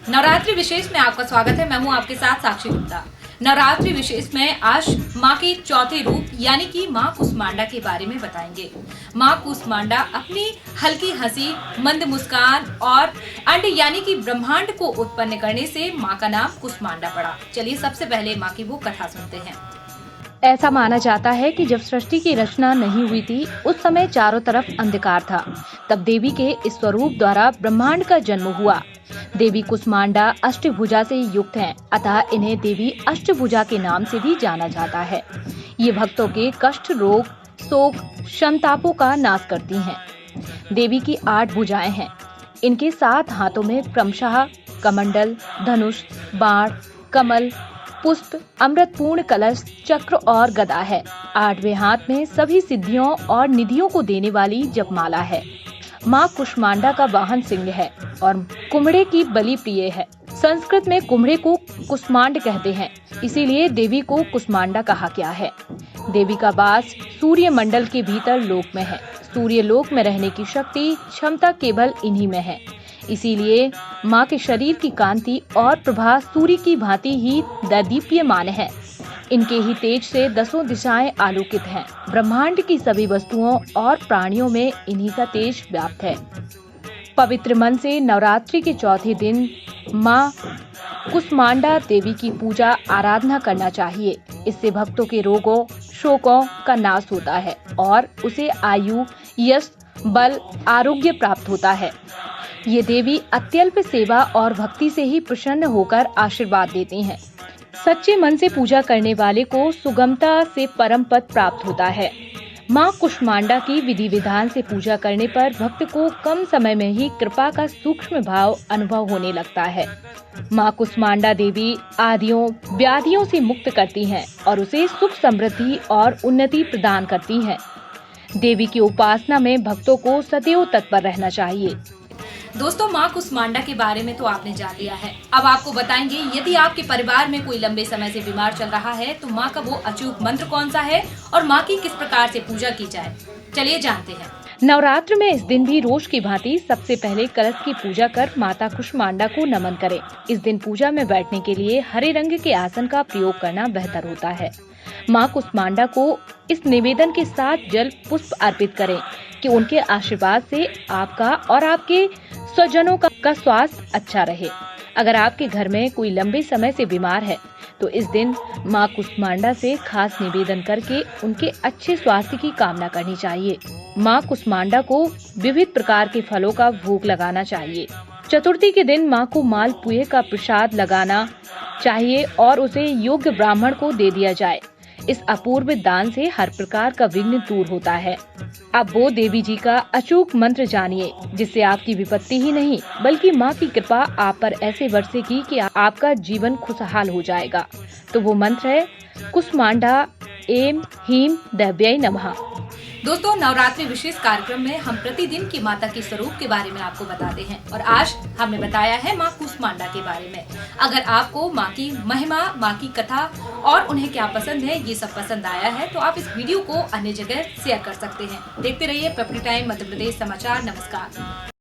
नवरात्रि विशेष में आपका स्वागत है। मैं हूं आपके साथ साक्षी गुप्ता। नवरात्रि विशेष में आज मां के चौथे रूप यानी कि मां कुष्मांडा के बारे में बताएंगे। मां कुष्मांडा अपनी हल्की हंसी, मंद मुस्कान और अंड यानी कि ब्रह्मांड को उत्पन्न करने से मां का नाम कुष्मांडा पड़ा। चलिए सबसे पहले मां की वो कथा सुनते हैं। ऐसा माना जाता है कि जब सृष्टि की रचना नहीं हुई थी, उस समय चारों तरफ अंधकार था। तब देवी के इस स्वरूप द्वारा ब्रह्मांड का जन्म हुआ। देवी कुष्मांडा अष्टभुजा से युक्त हैं, अतः इन्हें देवी अष्टभुजा के नाम से भी जाना जाता है। ये भक्तों के कष्ट, रोग, शोक, संतापों का नाश करती हैं। देवी की 8 भुजाएं हैं। इनके 7 हाथों में क्रमशः कमंडल, धनुष, बाण, कमल, पुष्प, अमृतपूर्ण कलश, चक्र और गदा है। 8वें हाथ में सभी सिद्धियों और निधियों को देने वाली जपमाला है। माँ कुष्मांडा का वाहन सिंह है और कुम्हड़े की बलि प्रिय है। संस्कृत में कुम्हड़े को कुष्मांड कहते हैं, इसीलिए देवी को कुष्मांडा कहा गया है। देवी का वास सूर्य मंडल के भीतर लोक में है। सूर्य लोक में रहने की शक्ति, क्षमता केवल इन्हीं में है। इसीलिए माँ के शरीर की कांति और प्रभा सूर्य की भांति ही दैदीप्यमान है। इनके ही तेज से 10 दिशाएं आलोकित हैं। ब्रह्मांड की सभी वस्तुओं और प्राणियों में इन्हीं का तेज व्याप्त है। पवित्र मन से नवरात्रि के चौथे दिन माँ कुष्मांडा देवी की पूजा आराधना करना चाहिए। इससे भक्तों के रोगों, शोकों का नाश होता है और उसे आयु, यश, बल, आरोग्य प्राप्त होता है। ये देवी अत्यल्प सेवा और भक्ति से ही प्रसन्न होकर आशीर्वाद देती हैं। सच्चे मन से पूजा करने वाले को सुगमता से परम पद प्राप्त होता है। माँ कुष्मांडा की विधि विधान से पूजा करने पर भक्त को कम समय में ही कृपा का सूक्ष्म भाव अनुभव होने लगता है। माँ कुष्मांडा देवी आदियों, व्याधियों से मुक्त करती हैं और उसे सुख, समृद्धि और उन्नति प्रदान करती हैं। देवी की उपासना में भक्तों को सदैव तत्पर रहना चाहिए। दोस्तों, मां कुष्मांडा के बारे में तो आपने जान लिया है। अब आपको बताएंगे, यदि आपके परिवार में कोई लंबे समय से बीमार चल रहा है तो मां का वो अचूक मंत्र कौन सा है और मां की किस प्रकार से पूजा की जाए, चलिए जानते हैं। नवरात्र में इस दिन भी रोज की भांति सबसे पहले कलश की पूजा कर माता कुष्मांडा को नमन करें। इस दिन पूजा में बैठने के लिए हरे रंग के आसन का प्रयोग करना बेहतर होता है। माँ कुष्मांडा को इस निवेदन के साथ जल पुष्प अर्पित करें कि उनके आशीर्वाद से आपका और आपके स्वजनों का स्वास्थ्य अच्छा रहे। अगर आपके घर में कोई लंबे समय से बीमार है तो इस दिन माँ कुष्मांडा से खास निवेदन करके उनके अच्छे स्वास्थ्य की कामना करनी चाहिए। माँ कुष्मांडा को विविध प्रकार के फलों का भोग लगाना चाहिए। चतुर्थी के दिन माँ को मालपुए का प्रसाद लगाना चाहिए और उसे योग्य ब्राह्मण को दे दिया जाए। इस अपूर्व दान से हर प्रकार का विघ्न दूर होता है। अब वो देवी जी का अचूक मंत्र जानिए, जिससे आपकी विपत्ति ही नहीं बल्कि माँ की कृपा आप पर ऐसे बरसेगी कि आपका जीवन खुशहाल हो जाएगा। तो वो मंत्र है कुष्मांडा ऐं ह्रीं देव्यै नमः। दोस्तों, नवरात्रि विशेष कार्यक्रम में हम प्रतिदिन की माता के स्वरूप के बारे में आपको बताते हैं और आज हमने बताया है माँ कुष्मांडा के बारे में। अगर आपको माँ की महिमा, माँ की कथा और उन्हें क्या पसंद है, ये सब पसंद आया है तो आप इस वीडियो को अन्य जगह शेयर कर सकते हैं। देखते रहिए पब्लिक टाइम मध्य प्रदेश समाचार। नमस्कार।